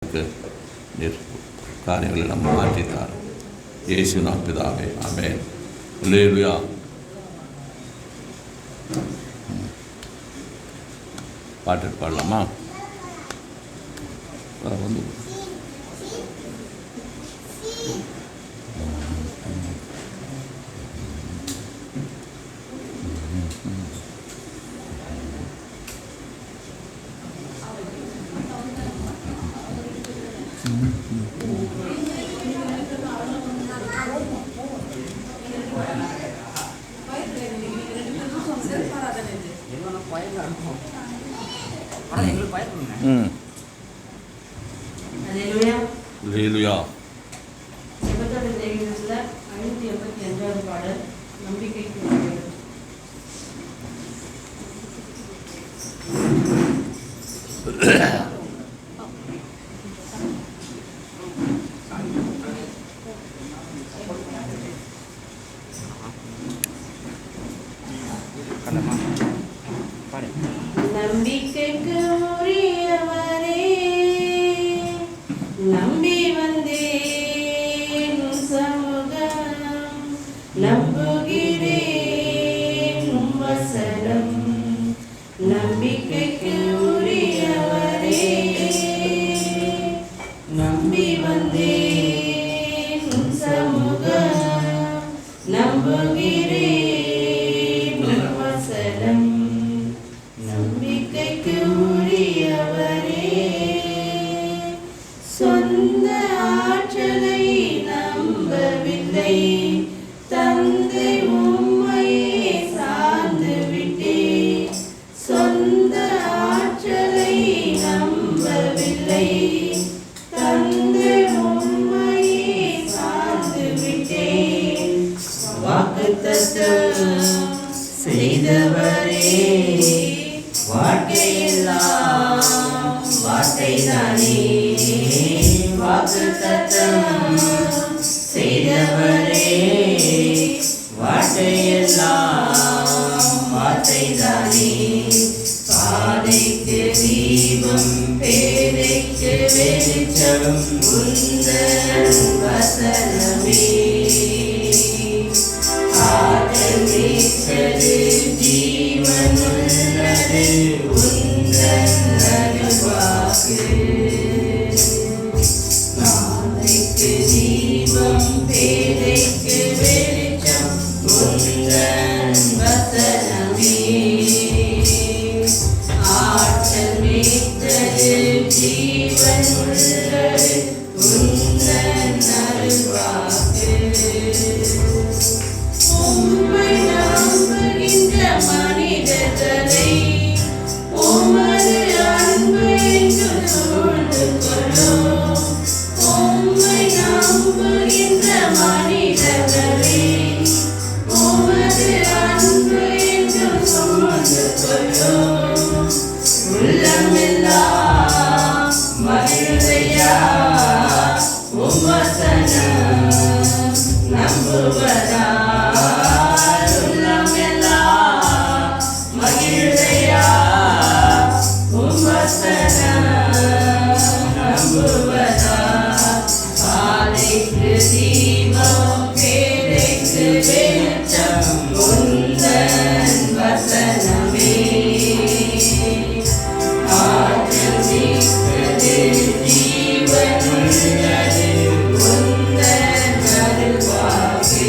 எங்களுக்கு நீர் காரியங்களை நம்ம மாற்றித்தார். இயேசுவின் பிதாவே, ஆமென். அல்லேலூயா. பாட்டு பாடலாமா? வந்து அல்லேலூயா. பாடல் நம்பிக்கைக்கு நம்பிக்கைக்கு உரியவரே, நம்பி வந்தேன் சமூகம், நம்புகிறேன் வசனம். நம்பிக்கைக்கு உரியவரே, நம்பி வந்தேன் சமூகம், நம்புகிறேன் வசனம். நம்பிக்கைக்கு உரியவரே, சொந்த ஆற்றலை நம்பவில்லை, தந்தை உம்மையே சார்ந்து விட்டேன். சொந்த ஆற்றலை நம்பவில்லை, தந்தை உம்மையே சார்ந்து விட்டேன். வாக்குத்தத்தம் செய்தவரே, வாழ்க்கையெல்லாம் வார்த்தைதானே. வாக்குத்தத்தம் செய்தவரே, வாழ்க்கையெல்லாம் வார்த்தைதானே. பாதைக்கு தீபம், பேதைக்கு வெளிச்சம், உந்தன் வசனமே. ஆற்றல் மிக்கது, ஜீவனுள்ளது, உந்தன் அருள்வாக்கு. நாளைக்கு தீபம், பேதைக்கு வெளிச்சம், உந்தன் வசனமே. ஆற்றல் மிக்கது, ஜீவனுள்ளது, உந்தன் அருள்வாக்கு. உம்மை நம்புகின்ற மனிதர்களை உமது அன்பு என்று சூழ்ந்து கொள்ளும். உம்மை நம்புகின்ற மனிதர்களை உமது அன்பு என்று சூழ்ந்து கொள்ளும். உள்ளமெல்லாம் மகிழ்வையா உம் வசனம் நம்புவதா. உள்ளமெல்லாம் மகிழ்வையா உம் வசனம் நம்புவதா. பாதைக்கு தீபம், பேதைக்கு வெளிச்சம், உந்தன் வசனமே. ஆற்றல் மிக்கது, ஜீவனுள்ளது, உந்தன் அருள்வாக்கு.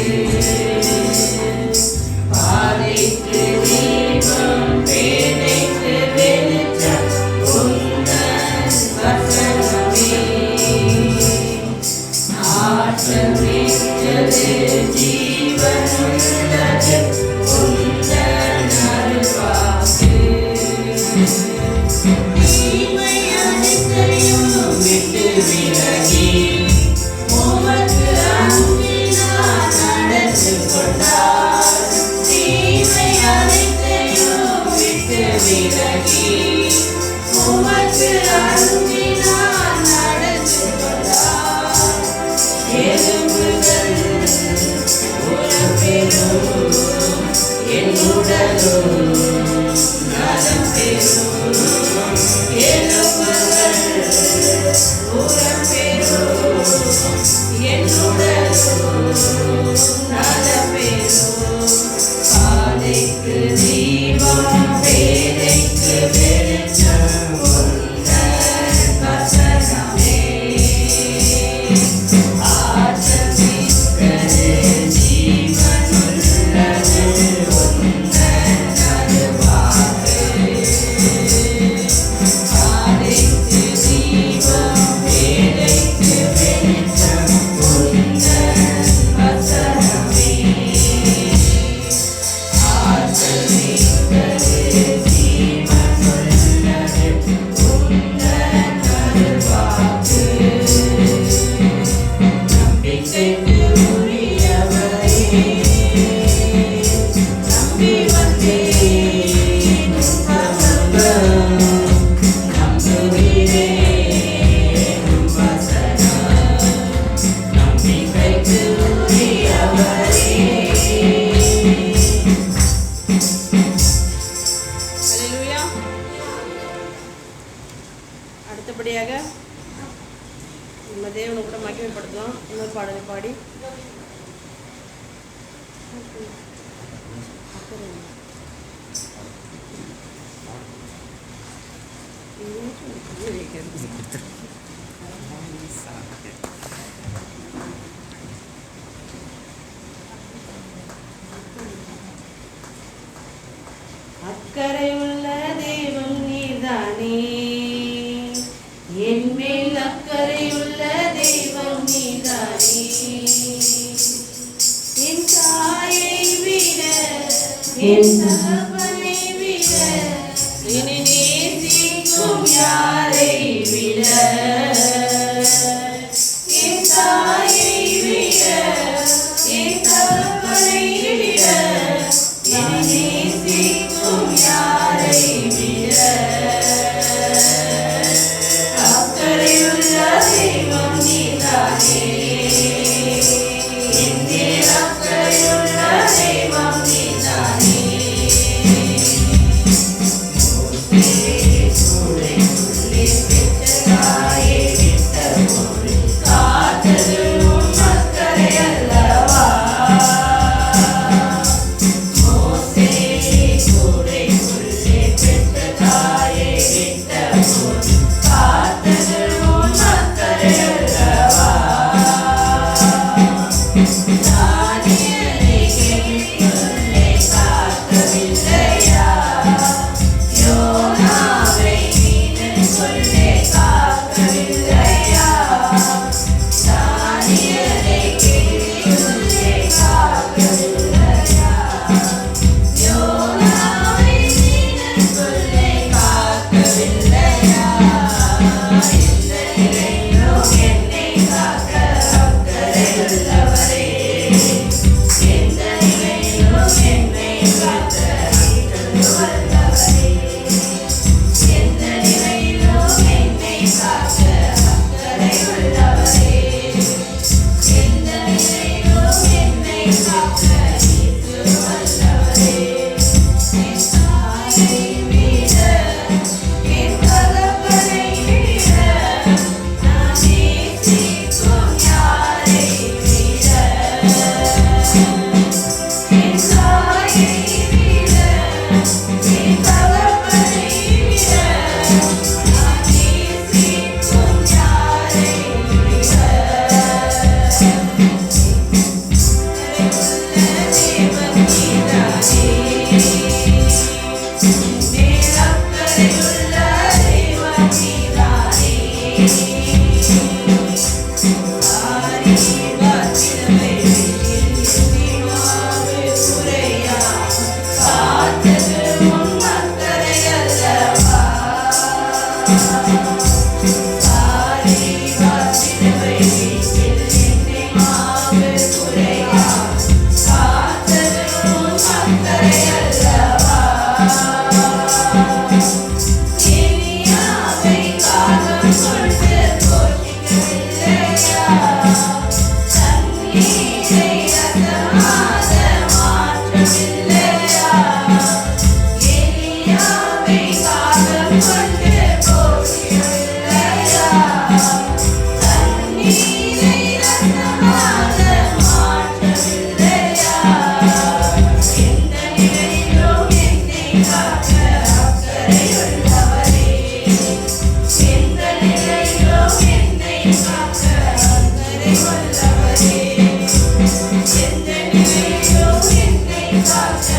நம்ம தேவனை கூட மகிமைப்படுத்தலாம். இன்னொரு பாடலை பாடி அக்கறை உள்ள தெய்வம் நீதானே, என் மேல் அக்கறை உள்ள தெய்வம் நீதானே. என் தாயை விட என் தகப்பனை விட என்னை நேசிக்கும் யாரை விட, என் தாயை விட என் தகப்பனை விட என்னை நேசிக்கும் யாரை விட அக்கறையுள்ள தெய்வம் நீதானே, என் மேல் அக்கறையுள்ள தெய்வம் நீதானே. சூளைக்குள்ளே பெற்ற தாயை விட்ட போது காத்தது உன் அக்கறை அல்லவா. மோசே சூளைக்குள்ளே பெற்ற தாயை விட்ட போது காத்தது உன் அக்கறை அல்லவா. தானியேலை கெபிக்குள்ளே காக்கவில்லையா, யோனாவை மீனுக்குள்ளே காக்கவில்லையா. தானியேலை கெபிக்குள்ளே காக்கவில்லையா, யோனாவை மீனுக்குள்ளே காக்கவில்லையா. எந்த நிலையிலும் என்னை காக்க அக்கறையுள்ளவரே, எந்த நிலையிலும் என்னை காக்க வல்லவரே, எந்த நிலையிலும் என்னை காக்க அக்கறையுள்ளவரே, எந்த நிலையிலும் என்னை காக்க வல்லவரே. என் தாயை விட என் தகப்பனை விட நான் நேசிக்கும் யாரை விட, என் தாயை விட என் தகப்பனை விட நான் நேசிக்கும் யாரை விட தேவன் நீதானே, மேல் அக்கறையுள்ள தெய்வம் நீதானே. ஆரி வாத்திடவை எண்ணிவாவே குறையா காத்தது உன் அக்கறை அல்லவா. ஆரி வாத்திடவை எண்ணிவாவே குறையா காத்தது உன் அக்கறை அல்லவா. எலியாவை காகம் கொண்டு போஷிக்கவில்லையா, தண்ணீரை ரசமாக மாற்றவில்லையா. எலியாவை காகம் கொண்டு போஷிக்கவில்லையா, தண்ணீரை ரசமாக மாற்றவில்லையா. எந்த நிலையிலும் என்னை காக்க அக்கறையுள்ளவரே, எந்த நிலையிலும் என்னை காக்க அக்கறையுள்ளவரே, எந்த நிலையிலும் என்னை காக்க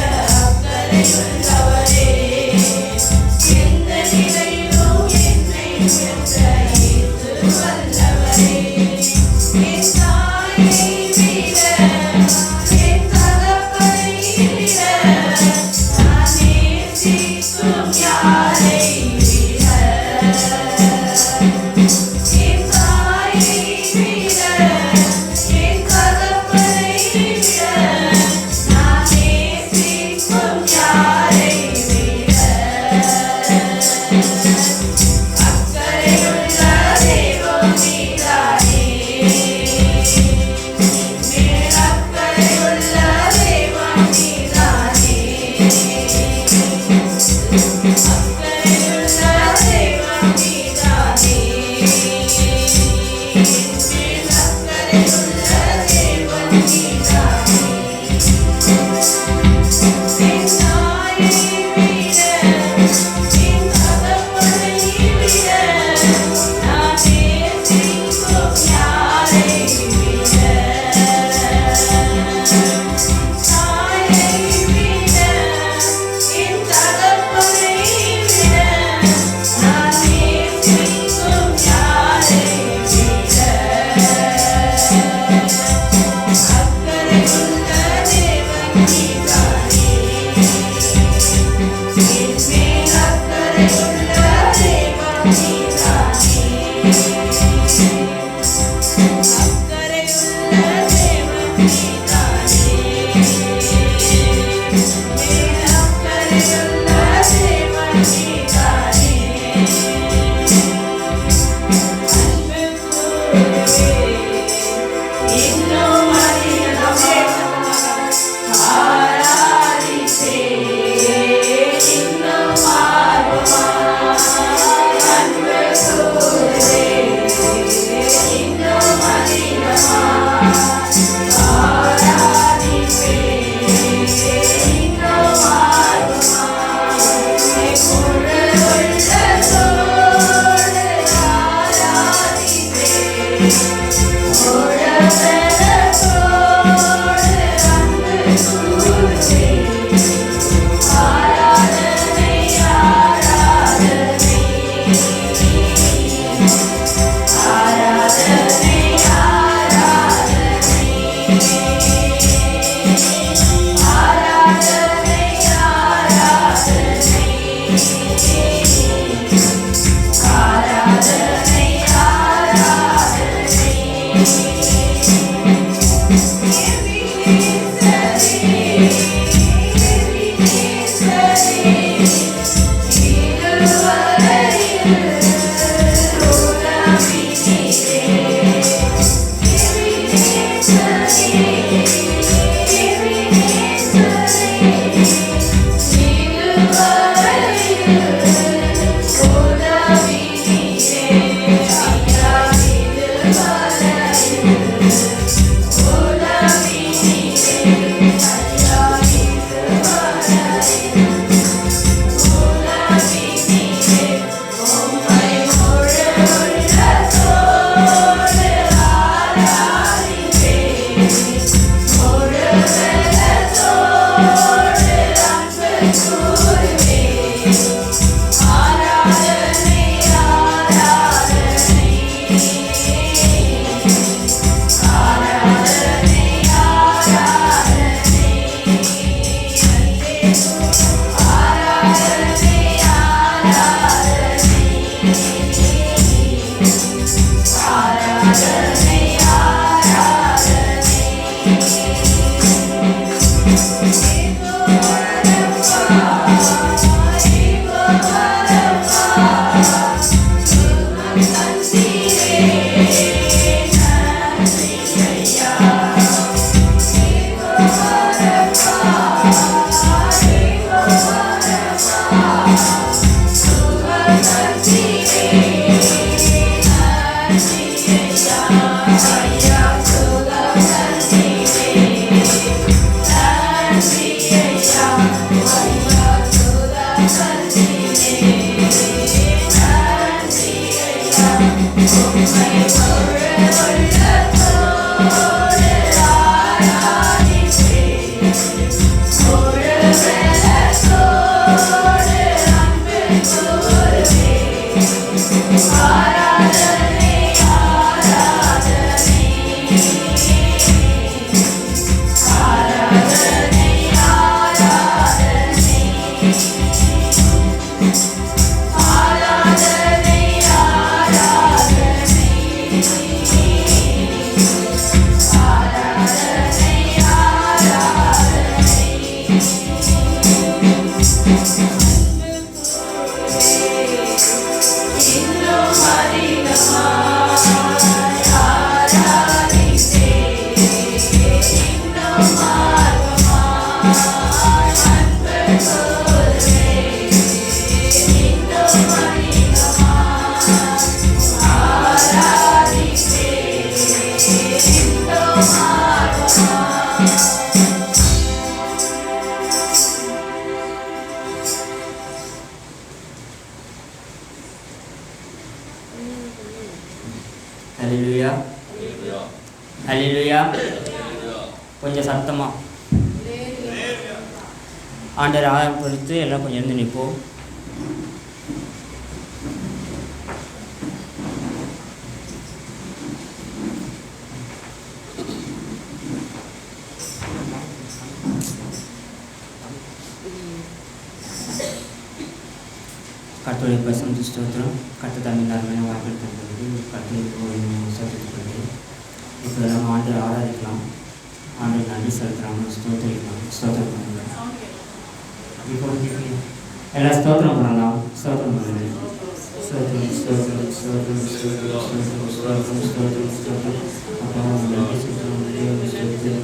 அக்கறையுள்ளவரே, எந்த நிலையிலும் என்னை பெற்ற இயேசு வல்லவரே. என் தாயை விட என் தகப்பனை விட நான் நேசிக்கும் யாரை விட, என் தாயை ஹல்லேலூயா ஹல்லேலூயா. கொஞ்சம் சத்தமா ஆண்டவர் ஆயப்படுத்து எல்லாம் கொஞ்சம் இருந்து நிற்போம். கர்த்தருடைய பரிசுத்த ஸ்தோத்திரம். கர்த்தர் தாமே எல்லாருமே வாய்ப்பு தந்தது. கர்த்தருக்கு ஸ்தோத்திரப்படுது. இப்போ நம்ம ஆண்டவர் ஆராதிக்கலாம். ஆண்டவர் நன்றி செலுத்துகிறாங்க. ஸ்தோத்திரிக்கலாம். ஸ்தோத்திரம் பண்ணலாம். இப்போ எல்லாம் ஸ்தோத்திரம் பண்ணலாம். ஸ்தோத்திரம் பண்ணுங்கள். ஸ்தோத்திரம் ஸ்தோத்திரம் ஸ்தோத்திரம் ஸ்தோத்திரம் ஸ்தோத்திரம் ஸ்தோத்திரம் ஸ்தோத்திரம் ஸ்தோத்திரம். அப்பா நன்றி செலுத்துகிறோம்.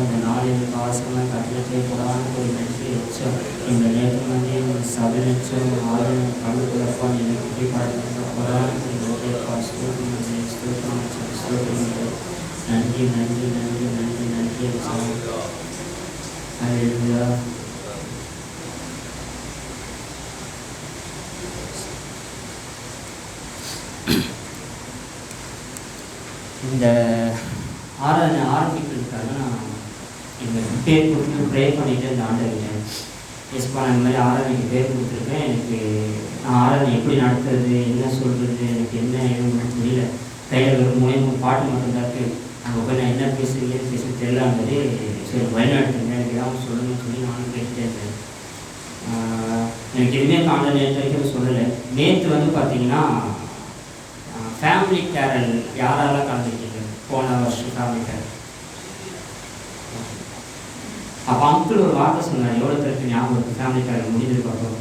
இந்த நாளில் ஆசமாக கொடுத்து புறான ஒரு நன்றி வச்சோம். இந்த நேரத்தில் வந்து எங்கள் சபை வச்சோம் ஆளுநர் கலந்துக்கிறப்பா எனக்கு போய் பாடுறாங்க புறான நன்றிப்பா ஸ்தோத்திரம் வச்சோம் ஸ்தோத்திரம் நன்றி நன்றி நன்றி நன்றி நன்றி வச்சோம். அல்லேலூயா. இந்த ஆராதனை ஆரம்பிக்கிறதுக்காக நான் எங்கள் பேர் கொடுத்து ப்ரே பண்ணிவிட்டு இந்த ஆண்டவர்கிட்ட எஸ்பா நான் இந்த மாதிரி ஆராதனைக்கு பேர் கொடுத்துருக்கேன். எனக்கு நான் ஆராதனை எப்படி நடத்துறது என்ன சொல்கிறது எனக்கு என்ன ஏன்னு புரியல. கையில் ஒரு 3 பாட்டு மட்டும்தான் இருக்குது. அங்கே போய் நான் என்ன பேசுகிறேன்னு பேச தெரியலாங்கிறது சரி வழிநடத்துங்க எனக்கு ஏதாவது சொல்லணும்னு சொல்லி நானும் கேட்டுட்டே இருந்தேன். எனக்கு எதுவுமே காண்ட நேற்று வரைக்கும் சொல்லலை. நேற்று வந்து பார்த்தீங்கன்னா ஃபேமிலி கேரல் யாரெல்லாம் கலந்துருக்கீங்க போன வருஷம் ஃபேமிலி கேரல்? அப்போ அங்கிள் ஒரு வார்த்தை சொன்னார், எவ்வளோ பேருக்கு ஞாபகம் இருக்குது ஃபேமிலி கேரல் முடிஞ்சதுக்கப்புறம்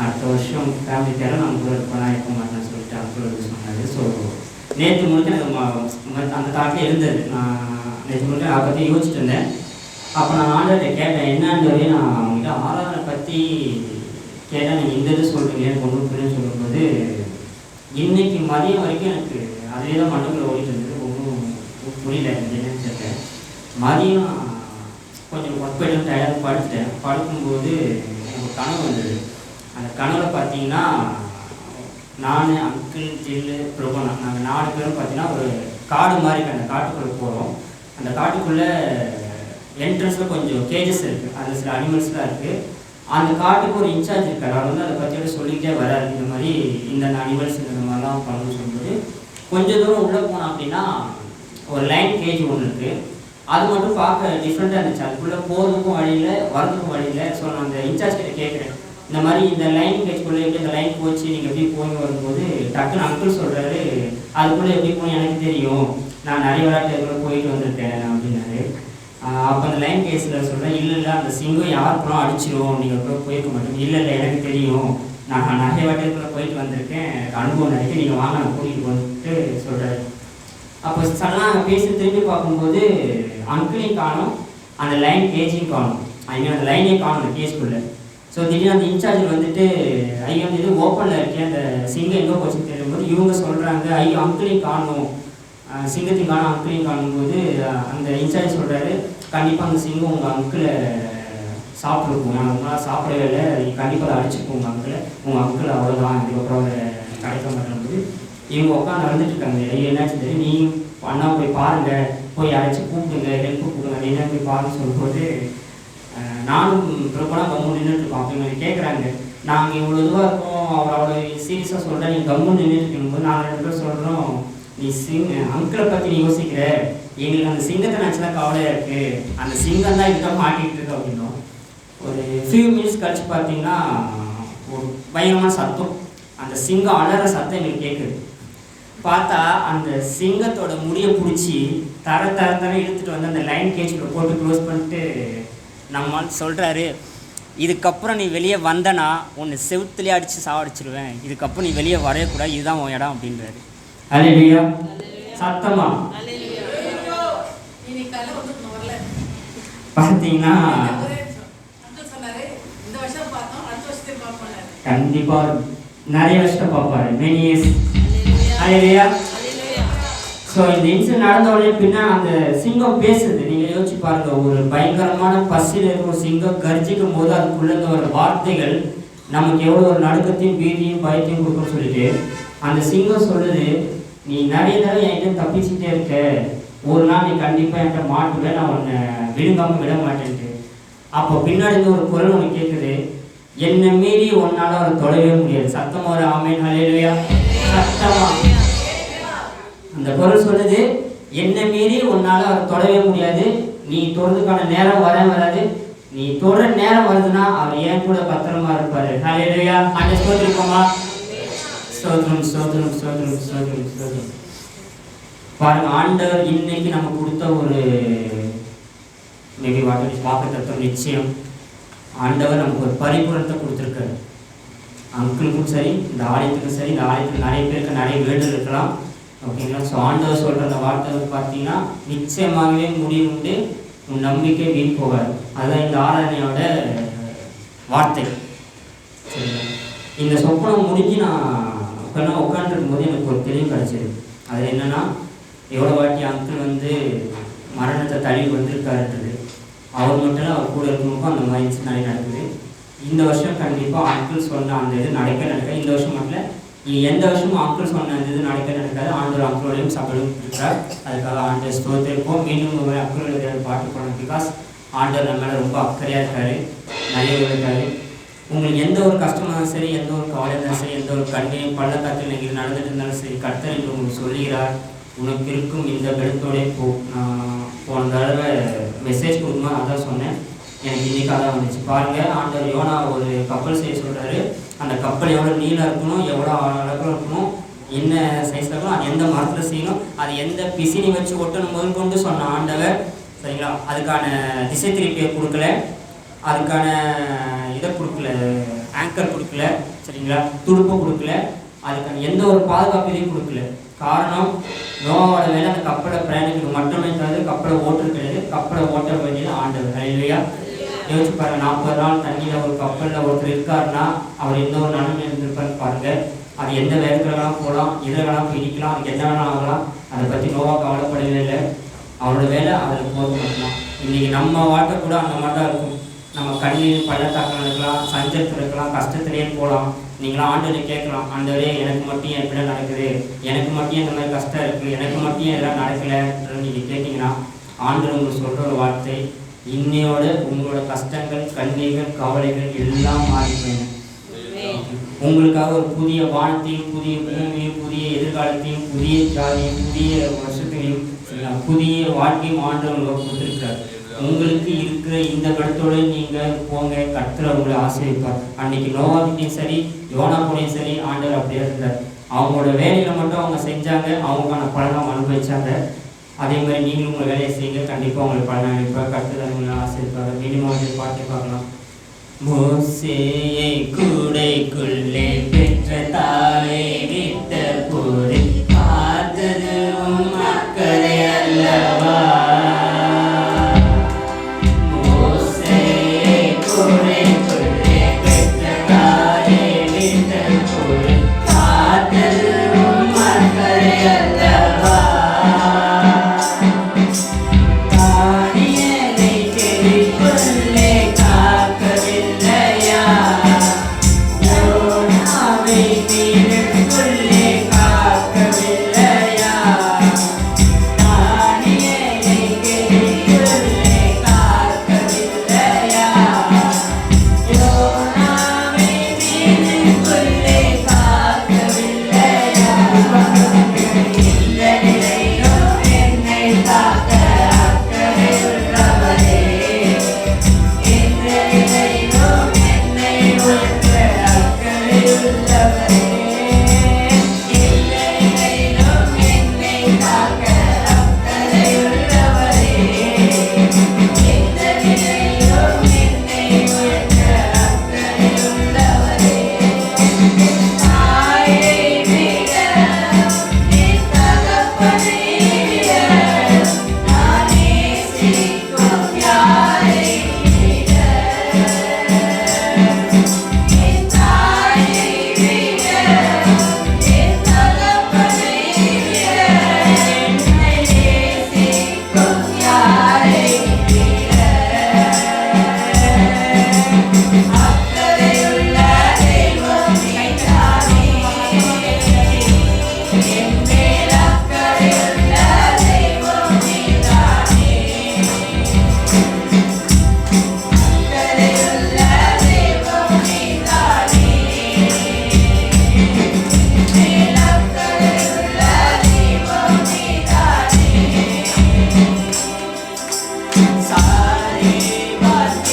அடுத்த வருஷம் ஃபேமிலி கேரல் நம்ம கூட இருப்பேன் இருக்க மாட்டேன்னு சொல்லிட்டு அங்கிள் வந்து சொன்னார். ஸோ நேற்று முழுக்க எனக்கு அந்த தாட்டில் இருந்தது. நான் நேற்று முழுக்க அதை பற்றி யோசிச்சுட்டு இருந்தேன். அப்போ நான் ஆண்டவர்கிட்ட கேட்டேன் என்னன்றதே நான் அவங்ககிட்ட ஆராதனை பற்றி கேட்டால் நீங்கள் இந்த இது சொல்கிறீங்க கொண்டு போயின்னு சொல்லும்போது இன்னைக்கு மதியம் வரைக்கும் எனக்கு அதே தான் மண்டபத்தில் ஓடிட்டு இருந்தது. ஒன்றும் புரியல என்னன்னு கேட்டேன். மதியம் கொஞ்சம் ஒர்க் போய்ட்டு டயர்டாக படுத்துட்டேன். படுக்கும்போது எனக்கு கனவு வந்தது. அந்த கனவுல பார்த்தீங்கன்னா நான் அங்கிள் ஜில்லு பிரபனா நாங்கள் 4 பேரும் பார்த்தீங்கன்னா ஒரு காடு மாதிரி அந்த காட்டுக்குள்ளே போகிறோம். அந்த காட்டுக்குள்ளே என்ட்ரன்ஸில் கொஞ்சம் கேஜஸ் இருக்குது, அதில் சில அனிமல்ஸ்லாம் இருக்குது. அந்த காட்டுக்கு ஒரு இன்சார்ஜ் இருக்கார். அவர் வந்து அதை பற்றி சொல்லிக்கிட்டே வராரு. இந்த மாதிரி இந்த அனிமல்ஸ் இந்த மாதிரிலாம் பண்ணணும்னு சொல்லும்போது கொஞ்சம் தூரம் உள்ளே போனோம் அப்படின்னா ஒரு லைன் கேஜ் ஒன்று இருக்குது. அது மட்டும் பார்க்க டிஃப்ரெண்ட்டாக இருந்துச்சு. அதுக்குள்ளே போகிறதுக்கும் வழியில் வரதுக்கும் வழியில். ஸோ நான் அந்த இன்சார்ஜ் கிட்ட கேட்குறேன், இந்த மாதிரி இந்த லைன் கேஜ்குள்ளே எப்படி இந்த லைன் போச்சு நீங்கள் எப்படி போய் வரும்போது டக்குன்னு அங்கிள் சொல்கிறாரு, அதுக்குள்ளே எப்படி போய் எனக்கு தெரியும், நான் நிறைய விளையாட்டு அதுக்குள்ளே போயிட்டு வந்திருக்கேன் அப்படின்னாரு. அப்போ அந்த லைன் கேஸில் சொல்கிறேன், இல்லை அந்த சிங்கம் யாருக்கும் அடிச்சிடும் நீங்கள் கூட போயிருக்க மாட்டோம். இல்லை எனக்கு தெரியும், நான் நிறைய வாட்டிக்குள்ளே போயிட்டு வந்திருக்கேன், அனுபவம் நினைக்க நீங்கள் வாங்க நான் கூட்டிகிட்டு போட்டு சொல்கிறாரு. அப்போ சடனாக நாங்கள் பேசி திரும்பி பார்க்கும்போது அங்கிளையும் காணும், அந்த லைன் கேஜையும் காணும். ஐயோ அந்த லைனே காணும் அந்த கேஸ்க்குள்ளே. ஸோ திடீர்னு அந்த இன்சார்ஜ் வந்துட்டு ஐயோ அந்த இது ஓப்பனில் இருக்கேன், அந்த சிங்கம் எங்கே போச்சுன்னு தெரியும்போது இவங்க சொல்கிறாங்க ஐயோ அங்கிளையும் காணும், சிங்கத்தையும் காணும் அங்கிளையும் காணும்போது அந்த இன்சார்ஜ் சொல்கிறாரு, கண்டிப்பாக அந்த சிங்கம் உங்கள் அங்கிளை சாப்பிட்ருப்போம், நாங்கள் உங்களால் சாப்பிடவே இல்லை, கண்டிப்பாக அடிச்சுப்போம் உங்கள் அங்கிள் அவ்வளோதான், இதுக்கப்புறம் கிடைக்க மாட்டேங்கும்போது இவங்க உட்காந்து நடந்துட்டுருக்காங்க. என்னாச்சு தெரியும், நீ அண்ணா போய் பாருங்கள், போய் யாராச்சும் கூப்பிடுங்க, ஹெல்ப்பு கூப்பிடுங்க, என்ன போய் பாருன்னு சொல்லும்போது நானும் பிரபலமாக கம்மு நின்றுட்டுருக்கோம். அப்படிங்க கேட்குறாங்க, நாங்கள் இவ்வளோ இதுவாக இருக்கோம், அவர் அவ்வளோ சீரியஸாக சொல்கிறேன், நீங்கள் கம்மு நின்றுட்டுருக்கும்போது நாங்கள் 2 பேர் சொல்கிறோம், நீ அங்கிளை பற்றி நீ யோசிக்கிற, எங்களுக்கு அந்த சிங்கத்தை நினச்சி தான் கவலையாக இருக்குது, அந்த சிங்கம் தான் இதுதான் மாட்டிகிட்டு இருக்கு அப்படின்னோம். ஒரு ஃபியூ மினிட்ஸ் கழிச்சு பார்த்தீங்கன்னா ஒரு பயங்கரமான சத்தம், அந்த சிங்கம் அலற சத்தம் எங்களுக்கு கேட்குது. பார்த்தா அந்த சிங்கத்தோட முடியை பிடிச்சி தர இழுத்துட்டு வந்து அந்த லைன் கேஜில் போட்டு க்ளோஸ் பண்ணிட்டு நம்மால் சொல்கிறாரு, இதுக்கப்புறம் நீ வெளியே வந்தனா உன்னை செவுத்துலேயே அடித்து சாவடிச்சிருவேன், இதுக்கப்புறம் நீ வெளியே வரையக்கூடாது, இதுதான் உன் இடம் அப்படின்றாரு. அல்லேலூயா சத்தமா பார்த்தீங்கன்னா கண்டிப்பாக நிறைய வருஷத்தை பார்ப்பாரு, மெனி இயர்ஸ். அல்லேலூயா. ஸோ இந்த இன்சிடென்ட் நடந்த உடனே பின்னா அந்த சிங்கம் பேசுது. நீங்கள் யோசிச்சு பாருங்க, ஒரு பயங்கரமான பசியில் இருக்கிற ஒரு சிங்கம் கர்ஜிக்கும் போது அதுக்குள்ள வர வார்த்தைகள் நமக்கு எவ்வளோ ஒரு நடுக்கத்தையும் பீதியும் பயத்தையும் கொடுக்குன்னு சொல்லிட்டு அந்த சிங்கம் சொல்லுது, நீ நிறைய தடவை என்கிட்ட தப்பிச்சுட்டே இருக்க, ஒரு நாள் நீ கண்டிப்பாக என்கிட்ட மாட்டுவேன், நான் உன்னை விழுங்காமல் விட மாட்டேன்ட்டு. அப்போ பின்னாடி ஒரு குரல் ஒன்று கேட்குது, என்னை மீறி ஒன்னால அவரை தொலைவே முடியாது. சத்தம் ஒரு ஆமென் அல்லேலூயா சத்தமா. அந்த குரல் சொல்லுது, என்னை மீறி உன்னால அவர் தொடவே முடியாது, நீ தொடர்றதுக்கான நேரம் வராது, நீ தொடர நேரம் வருதுன்னா அவர் ஏன் கூட பத்திரமா இருப்பாரு. அல்லேலூயா அந்த ஸ்தோத்திரிப்போமா. ஸ்தோத்திரம் ஸ்தோத்திரம் ஸ்தோத்திரம் ஸ்தோத்திரம் ஸ்தோத்திரம். பாருங்க, ஆண்டவர் இன்னைக்கு நம்ம கொடுத்த ஒரு மேபி வாக்கு தத்துவம் நிச்சயம். ஆண்டவர் நமக்கு ஒரு பரிபூரணத்தை கொடுத்துருக்காரு. அங்கிளுக்கும் சரி, இந்த ஆலயத்துக்கும் சரி, இந்த ஆலயத்துக்கு நிறைய பேருக்கு நிறைய வேண்டுதல் இருக்கலாம், ஓகேங்களா. ஸோ ஆண்டவர் சொல்கிற அந்த வார்த்தை பார்த்தீங்கன்னா நிச்சயமாகவே முடிவு உண்டு, உன் நம்பிக்கை வீண் போகாது. அதுதான் இந்த ஆராதனையோட வார்த்தை. சரிங்களா? இந்த சொப்பனம் முடிஞ்சு நான் உட்காந்துருக்கும் போது எனக்கு ஒரு தெளிவு கிடச்சிது. அது என்னென்னா, எவ்வளோ வாட்டி அங்கிள் வந்து மரணத்தை தள்ளி வந்திருக்காருன்றது, அவர் மட்டும் அவர் கூட இருக்கணுக்கும் அந்த மாதிரி நிறைய நடக்குது. இந்த வருஷம் கண்டிப்பாக அங்கிள் சொன்ன அந்த இது நடக்க இந்த வருஷம் மட்டும் எந்த வருஷமும் அங்கிள் சொன்ன அந்த இது நடக்காது. ஆண்டவர் அங்கிளோடையும் சபையும் இருக்கிறார். அதுக்காக ஆண்டவர் ஸ்தோத்திரிப்போம். மீண்டும் ஒரு அக்கிளோட பாட்டு போனோம். பிகாஸ் ஆண்டவர் நம்ம மேலே ரொம்ப அக்கறையாக இருக்காரு, நிறைய இருக்காரு. உங்களுக்கு எந்த ஒரு கஷ்டமாக இருந்தாலும் சரி, எந்த ஒரு கவலையாக இருந்தாலும் சரி, எந்த ஒரு கண்ணையும் பள்ளத்தாக்கில் நீங்கள் நடந்துட்டு இருந்தாலும் சரி, கர்த்தர் என்று உங்களுக்கு சொல்லுகிறார், உனக்கு இருக்கும் இந்த பெலத்தோடே போ. நான் போன தடவை மெசேஜ் கொடுக்குமா அதான் சொன்னேன். எனக்கு இன்றைக்கி அதான் வந்துச்சு. பாருங்கள், ஆண்டவர் யோனா ஒரு கப்பல் செய்ய சொல்கிறாரு. அந்த கப்பல் எவ்வளோ நீளம் இருக்கணும், எவ்வளோ அழகாக இருக்கணும், என்ன சைஸில் இருக்கணும், அது எந்த மரத்தில் செய்யணும், அது எந்த பிசினி வச்சு ஒட்டணும் முதல் கொண்டு சொன்ன ஆண்டவர். சரிங்களா? அதுக்கான திசை திருப்பியை கொடுக்கல, அதுக்கான இதை கொடுக்கல, ஆங்கர் கொடுக்கல. சரிங்களா? துடுப்பு கொடுக்கல, அதுக்கான எந்த ஒரு பாதுகாப்பையும் கொடுக்கல. காரணம், நோவாவோட வேலை அந்த கப்பலை பிரயாணிக்கு மட்டுமே தவிர கப்பலை ஓட்டுறது கிடையாது. கப்பலை ஓட்ட வேண்டியது ஆண்டவர். ஹல்லேலூயா. யோசிச்சு பாருங்க, 40 நாள் தண்ணியில் ஒரு கப்பலில் ஒருத்தர் இருக்காருன்னா அவர் எந்த ஒரு நன்மை இருந்திருப்பாருன்னு பாருங்க. அது எந்த வேகத்துலலாம் போகலாம், எதிரெல்லாம் பிடிக்கலாம், அதுக்கு என்ன வேணாலும் ஆகலாம். அதை பற்றி நோவா கவலைப்படவே இல்லை. அவரோட வேலை அதில் போக மட்டும்தான். இன்றைக்கி நம்ம வாழ்க்கை கூட அந்த மாதிரி தான் இருக்கும். நம்ம கண்ணீர் பள்ளத்தாக்கில் இருக்கலாம், சஞ்சத்தில் இருக்கலாம், கஷ்டத்துலேயே போகலாம். நீங்களாம் ஆண்டவரை கேட்கலாம், ஆண்டவரே எனக்கு மட்டும் ஏன் இப்படிலாம் நடக்குது, எனக்கு மட்டும் இந்த மாதிரி கஷ்டம் இருக்குது, எனக்கு மட்டும் ஏன் எல்லாம் நடக்கலைன்னு நீங்கள் கேட்டிங்கன்னா ஆண்டவர் உங்களுக்கு சொல்கிற ஒரு வார்த்தை, இன்னையோட உங்களோட கஷ்டங்கள், கண்ணீர்கள், கவலைகள் எல்லாம் மாறிப்போங்க. உங்களுக்காக ஒரு புதிய வானத்தையும், புதிய பூமியையும், புதிய எதிர்காலத்தையும், புதிய ஜாதியும், புதிய வருஷத்தையும், புதிய வாழ்க்கையும் ஆண்டவர் கொடுத்துருக்கிறார். உங்களுக்கு இருக்கிற இந்த படத்தோடு நீங்கள் போங்க, கர்த்தர் உங்களை ஆசீர்வதிப்பார். அன்னைக்கு நோவாகிட்டையும் சரி, யோனா கூடயும் சரி, ஆண்டவர் அப்படியே இருந்தார். அவங்களோட வேலைகளை மட்டும் அவங்க செஞ்சாங்க, அவங்களுக்கான பலனை அனுபவிச்சாங்க. அதே மாதிரி நீங்களும் உங்கள் வேலையை செய்யுங்க, கண்டிப்பாக உங்களுக்கு பலனை அனுப்பார். கர்த்தர் உங்களை ஆசீர்வதிப்பார். மீண்டும் வந்து பாட்டு பார்க்கலாம். மோசேயை கூடைக்குள்ளே பெற்ற தாயை விட்ட போது பார்த்தது அக்கறை அல்லவா? Sorry, but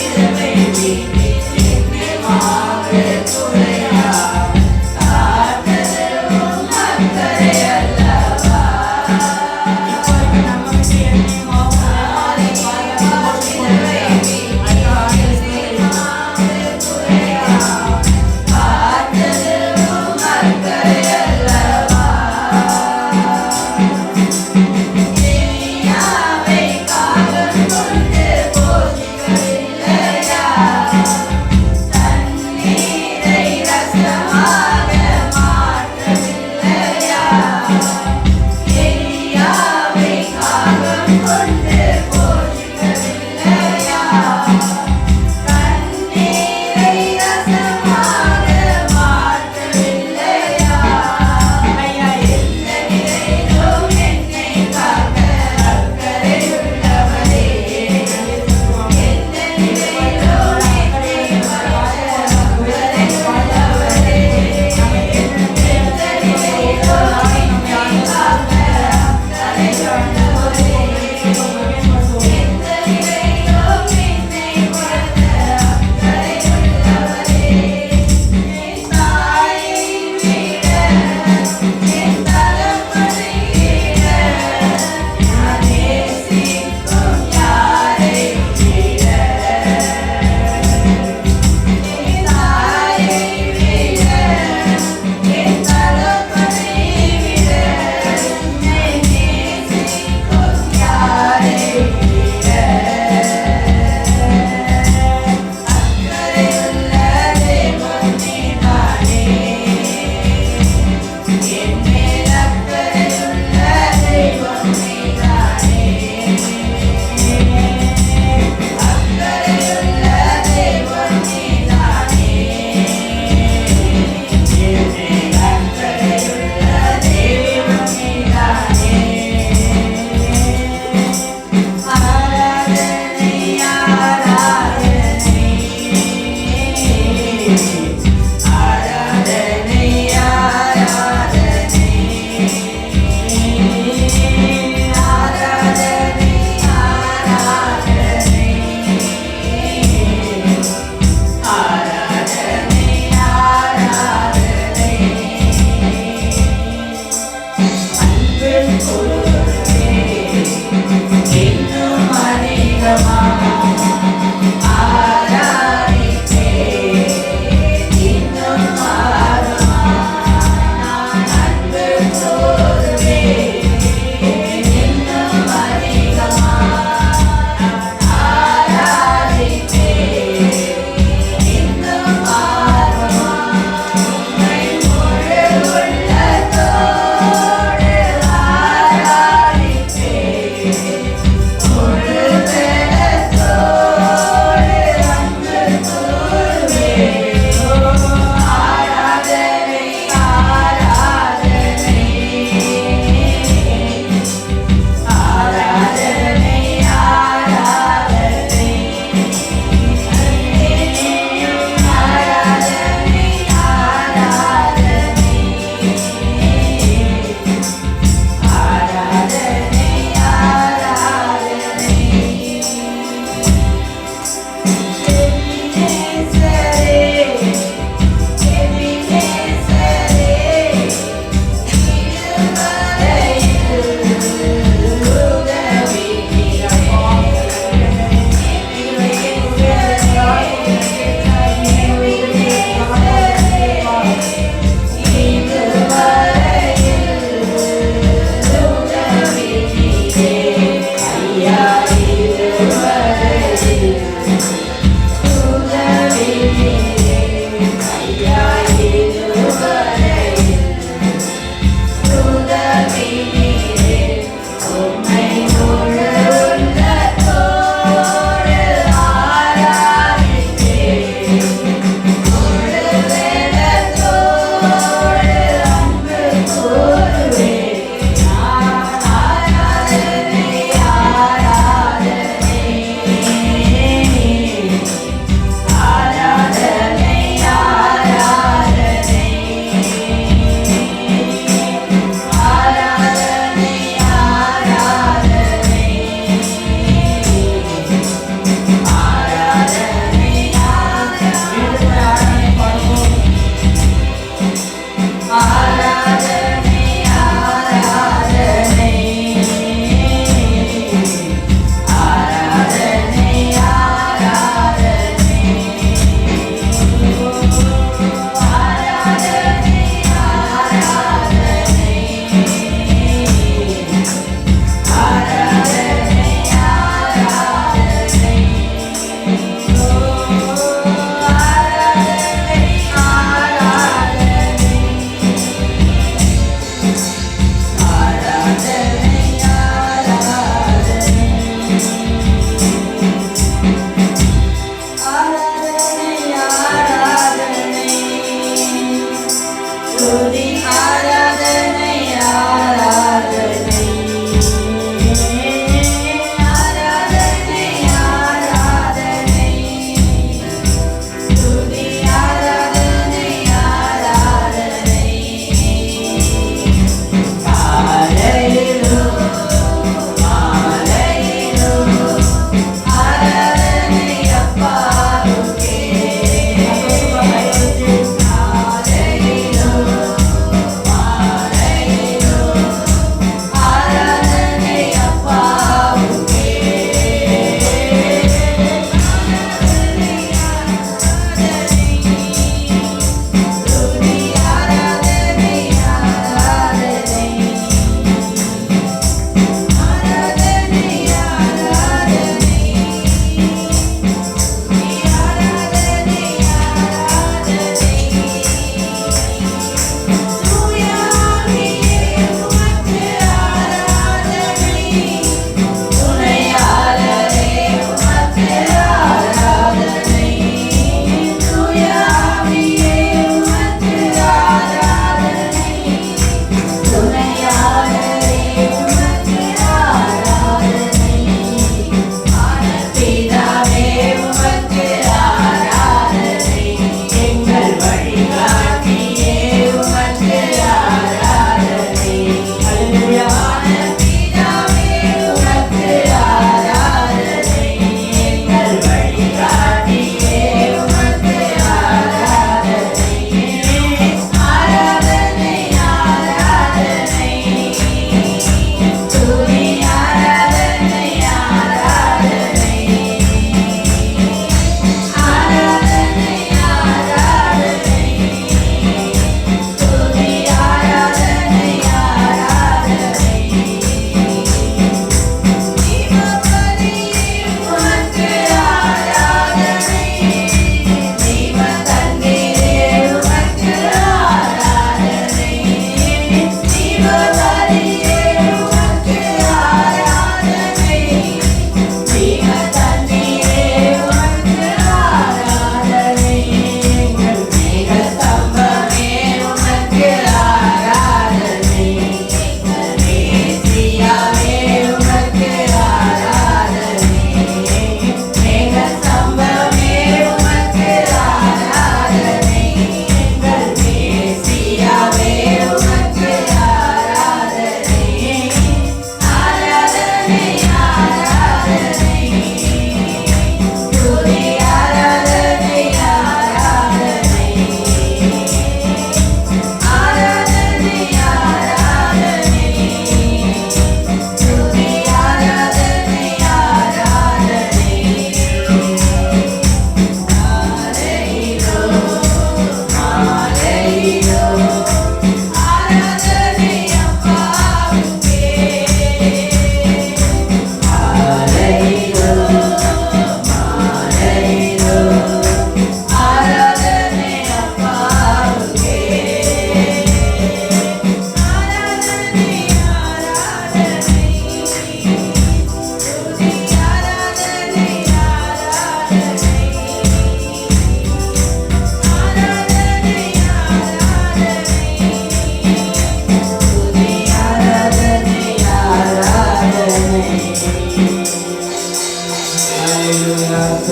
ஆராதனை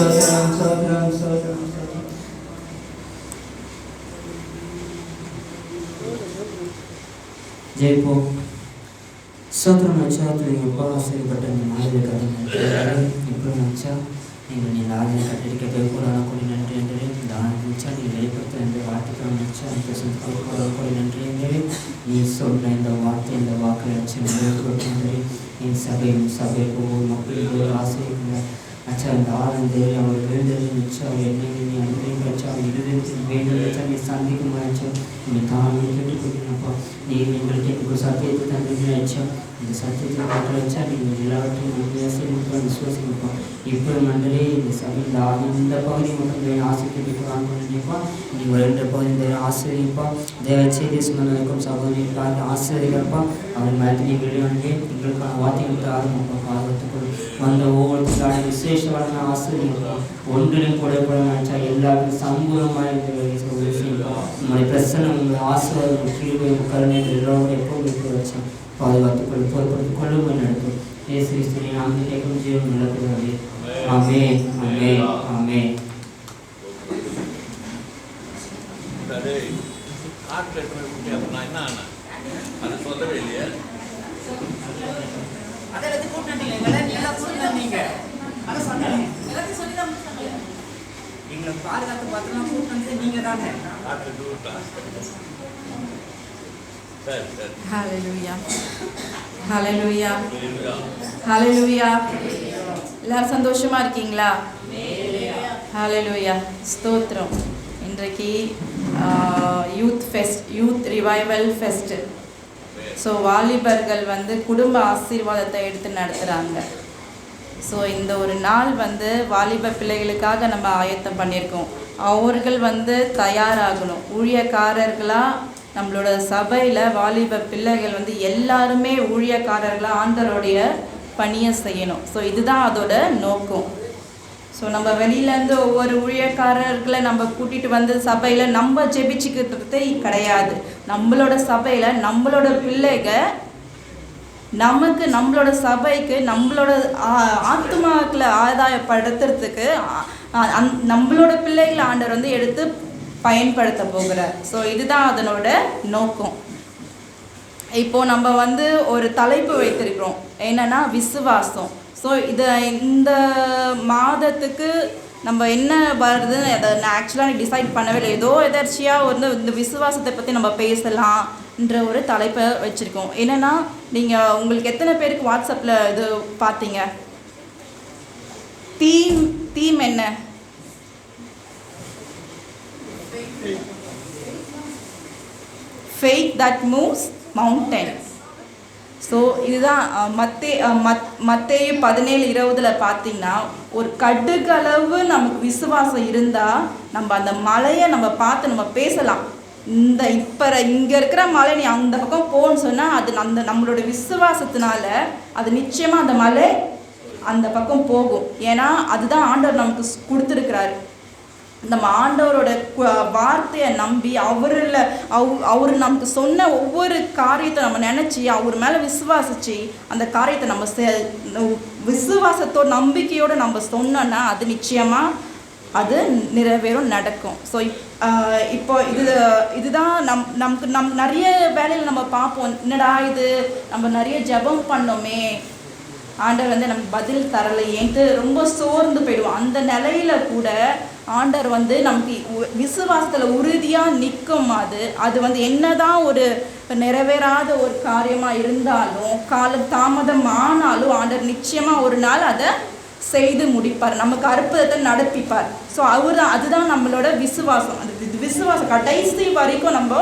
ஸ்தோத்திரம் ஸ்தோத்திரம் ஸ்தோத்திரம் ஸ்தோத்திரம். ஜெயிப்போம். ஸ்தோத்திரம் வச்சா நீங்கள் எப்போ ஆசைப்பட்ட இந்த மாதிரி கதை இப்போ வச்சா நீங்கள் நீ ஆதரவை கட்டிருக்க கைகூடான கொடி நன்றி என்றே இந்த ஆண்டு வச்சா நீ வெளிப்படுத்த இந்த வார்த்தைகள் வச்சா இந்த கைகூடான கொடி நன்றி என்றே நீ சொன்ன இந்த வார்த்தை இந்த வாக்கு வச்சு நன்றி நீ சபைக்கு ஒவ்வொரு மக்களுக்கு ஒரு ஆசை அச்சா இந்த ஆனந்தே அவர் வேண்டது வச்சா அவர் என்னை நீ அனுபவிக்க வச்சா அவர் இருதயத்தில் வேண்டும் வச்சா நீ சந்திக்கும் வச்சா நீ தானே கேட்டுக்கொண்டிருப்பா நீ எங்களுக்கு எனக்கு சத்தியத்தை தந்து வச்சா இந்த சத்தியத்தை கட்ட வச்சா நீங்கள் எல்லாவற்றையும் நன்மையாக செய்யணும் விசுவாசிப்போம். இப்போ மண்டலே இந்த சபை இந்த பகுதி மக்கள் ஆசைப்பட்டு நினைப்பா நீங்கள் ரெண்டு பகுதி இந்த ஆசிரியப்பா தேவச்செய்தி சுமந்திருக்கும் சகோதரிப்பா ஆசிரியப்பா அவர் மாதிரி வெளியானே எங்களுக்கான வார்த்தைகளுக்கு ஆரம்பிப்பா ஆர்வத்துக்குள் வந்த ஒவ்வொருத்தருக்கான விசேஷமான ஆசிரியப்பா ஒன்றிலும் கூட நினைச்சா எல்லாருக்கும் சம்பூர்ணமாக உங்களுடைய பிரச்சனை உங்கள் ஆசீர்வாதம் கீழே கருணை எல்லோரும் எப்போ வச்சா பாதுகாத்துக்கொள் பொறுப்படுத்திக் கொள்ளும் நடக்கும் ஏசுஸ்திரி நாம் கேட்கும் ஜீவன் நடக்கிறது. ஆமென் ஆமென் ஆமென். சொல்லவே இல்லையா எங்களை பாதுகாத்து பார்த்தோம்னா கூட்டம் நீங்க தானே. ஹalleluya ஹalleluya ஹalleluya. எல்லாரும் சந்தோஷமா இருக்கீங்களா? ஹalleluya ஸ்தோத்திரம். இன்றைக்கு யூத் ரிவைவல் ஃபெஸ்ட். ஸோ வாலிபர்கள் வந்து குடும்ப ஆசீர்வாதத்தை எடுத்து நடத்துகிறாங்க. ஸோ இந்த ஒரு நாள் வந்து வாலிப பிள்ளைகளுக்காக நம்ம ஆயத்தம் பண்ணியிருக்கோம். அவர்கள் வந்து தயாராகணும். ஊழியக்காரர்களாக நம்மளோட சபையில் வாலிப பிள்ளைகள் வந்து எல்லாருமே ஊழியக்காரர்களாக ஆண்டவருடைய பணியை செய்யணும். ஸோ இதுதான் அதோட நோக்கம். ஸோ நம்ம வெளியிலேருந்து ஒவ்வொரு ஊழியக்காரர்களை நம்ம கூட்டிகிட்டு வந்து சபையில் நம்ம ஜெபிச்சுக்கிறதே கிடையாது. நம்மளோட சபையில் நம்மளோட பிள்ளைக நமக்கு நம்மளோட சபைக்கு நம்மளோட ஆத்மாக்களை ஆதாயப்படுத்துறதுக்கு நம்மளோட பிள்ளைகளை ஆண்டவர் வந்து எடுத்து பயன்படுத்த போகிறார். ஸோ இதுதான் அதனோட நோக்கம். இப்போது நம்ம வந்து ஒரு தலைப்பு வைத்திருக்கிறோம், என்னென்னா விசுவாசம். ஸோ இந்த மாதத்துக்கு நம்ம என்ன வருதுன்னு அதை நான் ஆக்சுவலாக டிசைட் பண்ணவே இல்லை. ஏதோ எதர்ச்சியாக வந்து இந்த விசுவாசத்தை பற்றி நம்ம பேசலாம்ன்ற ஒரு தலைப்பை வச்சுருக்கோம். என்னென்னா நீங்கள் உங்களுக்கு எத்தனை பேருக்கு வாட்ஸ்அப்பில் இது பார்த்தீங்க? தீம் என்ன? faith that moves mountains. So இதுதான் மத்தேயு 17:20 பார்த்தீங்கன்னா, ஒரு கடுகளவு நமக்கு விசுவாசம் இருந்தால் நம்ம அந்த மலையை நம்ம பார்த்து நம்ம பேசலாம். இங்கே இருக்கிற மலை நீ அந்த பக்கம் போன்னு சொன்னால் அது நம்மளோட விசுவாசத்தினால அது நிச்சயமாக அந்த மலை அந்த பக்கம் போகும். ஏன்னா அதுதான் ஆண்டவர் நமக்கு கொடுத்துருக்கிறாரு. நம்ம ஆண்டவரோட வார்த்தையை நம்பி அவர் நமக்கு சொன்ன ஒவ்வொரு காரியத்தை நம்ம நினச்சி அவர் மேலே விசுவாசித்து அந்த காரியத்தை நம்ம விசுவாசத்தோட நம்பிக்கையோடு நம்ம சொன்னோன்னா அது நிச்சயமாக அது நிறைவேறும், நடக்கும். ஸோ இப்போ இதுதான் நமக்கு நிறைய வேலையில் நம்ம பார்ப்போம். என்னடா இது நம்ம நிறைய ஜெபம் பண்ணோமே, ஆண்டவர் வந்து நமக்கு பதில் தரலையேன்ட்டு ரொம்ப சோர்ந்து போயிடுவோம். அந்த நிலையில கூட ஆண்டவர் வந்து நமக்கு விசுவாசத்தில் உறுதியாக நிற்கும். அது வந்து என்னதான் ஒரு நிறைவேறாத ஒரு காரியமாக இருந்தாலும் காலம் தாமதம் ஆனாலும் ஆண்டவர் நிச்சயமாக ஒரு நாள் அதை செய்து முடிப்பார், நமக்கு அற்புதத்தை நடப்பிப்பார். ஸோ அதுதான் நம்மளோட விசுவாசம். அந்த விசுவாசம் கடைசி வரைக்கும் நம்ம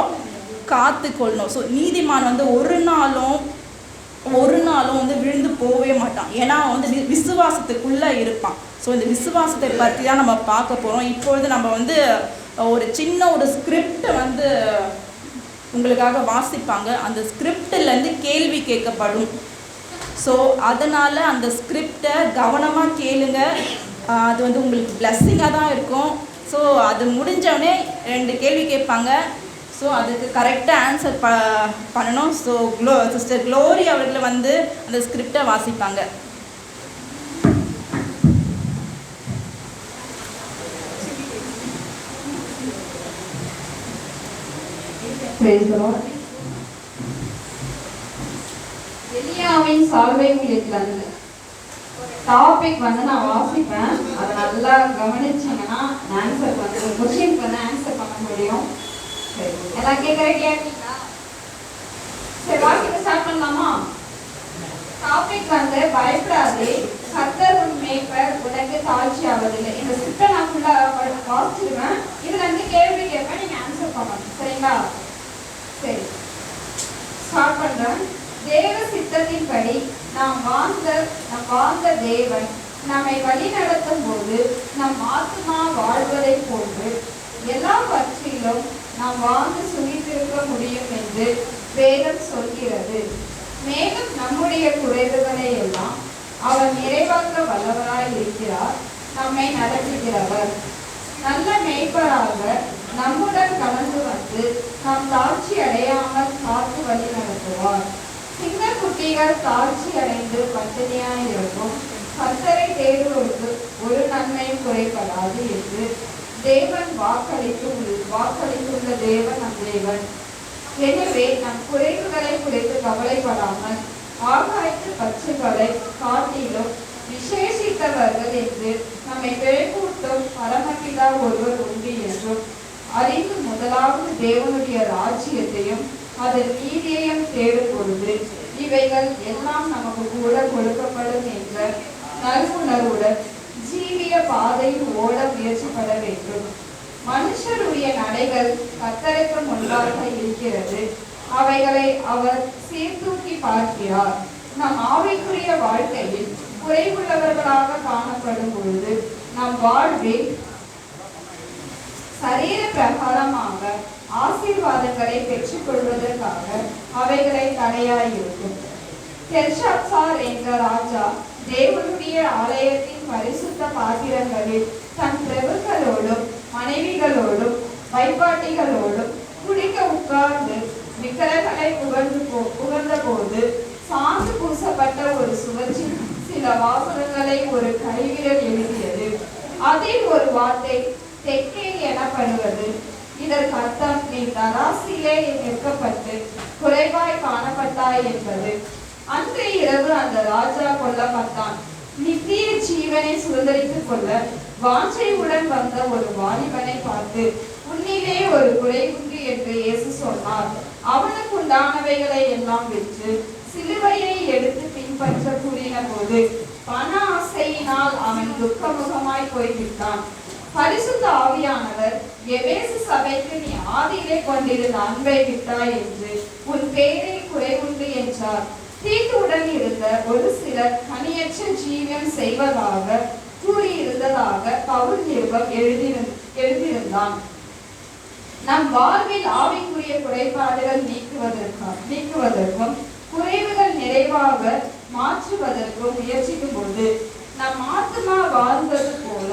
காத்து கொள்ளணும். ஸோ நீதிமான் வந்து ஒரு நாளும் வந்து விழுந்து போகவே மாட்டான். ஏன்னா வந்து விசுவாசத்துக்குள்ளே இருப்பான். ஸோ இந்த விசுவாசத்தை பற்றி தான் நம்ம பார்க்க போகிறோம். இப்பொழுது நம்ம வந்து ஒரு சின்ன ஒரு ஸ்கிரிப்டை வந்து உங்களுக்காக வாசிப்பாங்க. அந்த ஸ்கிரிப்டிலேருந்து கேள்வி கேட்கப்படும். ஸோ அதனால் அந்த ஸ்கிரிப்டை கவனமாக கேளுங்க. அது வந்து உங்களுக்கு பிளஸ்ஸிங்காக தான் இருக்கும். ஸோ அது முடிஞ்சவொடனே 2 கேள்வி கேட்பாங்க. ஸோ அதுக்கு கரெக்டாக ஆன்சர் பண்ணணும். ஸோ சிஸ்டர் க்ளோரி அவர்கள் வந்து அந்த ஸ்கிரிப்டை வாசிப்பாங்க. பேசுகிறோம். எலியாவின் சால்வை ஊழியத்தில் டாபிக் நான் வாசிப்பேன். அதை நல்லா கவனிச்சிங்கன்னா ஆன்சர் கொஸ்டின் ஆன்சர் பண்ண முடியும். சரி, எல்லாம் கேட்குறீங்களா? சரி, வாசிக்க ஸ்டார்ட் பண்ணலாமா? டாபிக் பயப்படாதே, கர்த்தர் உன் மேய்ப்பர், உனக்கு தாழ்ச்சி ஆவதில்லை. இந்த ஸ்கிரிப்டை நான் ஃபுல்லா வாசிச்சிருவேன். இதுல கேள்வி கேட்பேன், நீங்க ஆன்சர் பண்ணணும். சரிங்களா? சரி, ஸ்டார்ட் பண்றேன். தேவ சித்தத்தின்படி நாம் வாழ்ந்த தேவன் நம்மை வழி நடத்தும் போது நம் ஆத்மா வாழ்வதை போன்று எல்லாவற்றிலும் நாம் வாழ்ந்து சுகித்திருக்க முடியும் என்று வேதம் சொல்கிறது. மேலும் நம்முடைய குறைவுகளை எல்லாம் அவர் நிறைவாக்க வல்லவராய் இருக்கிறார். நம்மை நடத்துகிறவர் நல்ல மேய்ப்பராக நம்முடன் கலந்து வந்து நாம் தாழ்ச்சி அடையாமல் காத்து வழி நடத்துவார். சிங்க குட்டிகள் தாழ்ச்சி அடைந்து பட்டினியாய் இருக்கும். கர்த்தரை தேடுவோருக்கு ஒரு நன்மையும் குறைபடாது என்று தேவன் வாக்களித்துள்ள தேவன் நம் தேவன். எனவே நம் குறைவுகளை குறித்து கவலைப்படாமல் ஆகாய்த்து பட்சிகளை காட்டிலும் விசேஷித்தவர்கள் என்று நம்மை பிழைப்பூட்டும் பரமபிதா ஒருவர் உண்டு என்றும் அறிந்து முதலாவது தேவனுடைய ராஜ்யத்தையும் அதன் நீதியையும் தேடும் பொழுது இவைகள் எல்லாம் நமக்கு கூட கொடுக்கப்படும் என்ற நல்குணர்வுடன் ஜீவிய பாதையில் ஓட முயற்சிப்பட வேண்டும். மனுஷருடைய நடைகள் கர்த்தருக்கு முன்பாக இருக்கிறது, அவைகளை அவர் சீர்தூக்கி பார்க்கிறார். நம் ஆவிக்குரிய வாழ்க்கையில் குறைவுள்ளவர்களாக காணப்படும் பொழுது நம் வாழ்வில் சரீர பிரகாரமாக ஆசீர்வாதங்களை பெற்றுக் கொள்வதற்காக அவைகளை தடையாயிருக்கும். பெல்ஷாத்சார் என்ற ராஜா தேவனுடைய ஆலயத்தின் பரிசுத்த பாத்திரங்களில் தன் பிரபுக்களோடும் மனைவிகளோடும் வைப்பாட்டிகளோடும் குடிக்க உட்கார்ந்து விக்கிரகங்களை புகழ்ந்த போது சாந்து பூசப்பட்ட ஒரு சுவற்றில் சில வாசகங்களை ஒரு கைவிரல் எழுதியது. அதில் ஒரு வார்த்தை தெக்கே எனப்படுவது. இதற்கு அர்த்தம், நீ தராசிலே நிற்கப்பட்டு குறைவாய் காணப்பட்டாய் என்பது. அன்று இரவு அந்த ராஜா கொல்லப்பட்டான். நித்திய ஜீவனை சுதந்திரித்துக் கொள்ள வாஞ்சையுடன் வந்த ஒரு வாலிபனை பார்த்து, உன்னிலே ஒரு குறை உண்டு என்று இயேசு சொன்னார். அவனுக்கு உண்டானவைகளை எல்லாம் விற்று சிலுவையை எடுத்து பின்பற்ற கூறின போது பண ஆசையினால் அவன் துக்கமுகமாய் போய்விட்டான். பரிசுத்த ஆவியானவர் எபேசு சபைக்கு நீ ஆதியிலே கொண்டிருந்த அன்பை விட்டாய் என்று உன் பேரில் குறைவுண்டு என்றார். தீட்டுடன் இருந்த ஒரு சிலர் கனியற்ற ஜீவன் செய்வதாக கூறியிருந்ததாக பவுல் நிருபம் எழுதியிருந்தான். நம் வாழ்வில் ஆவிக்குரிய குறைபாடுகள் நீக்குவதற்கும் குறைவுகள் நிறைவாக மாற்றுவதற்கும் முயற்சிக்கும் போது நம் ஆத்மா வாழ்ந்தது போல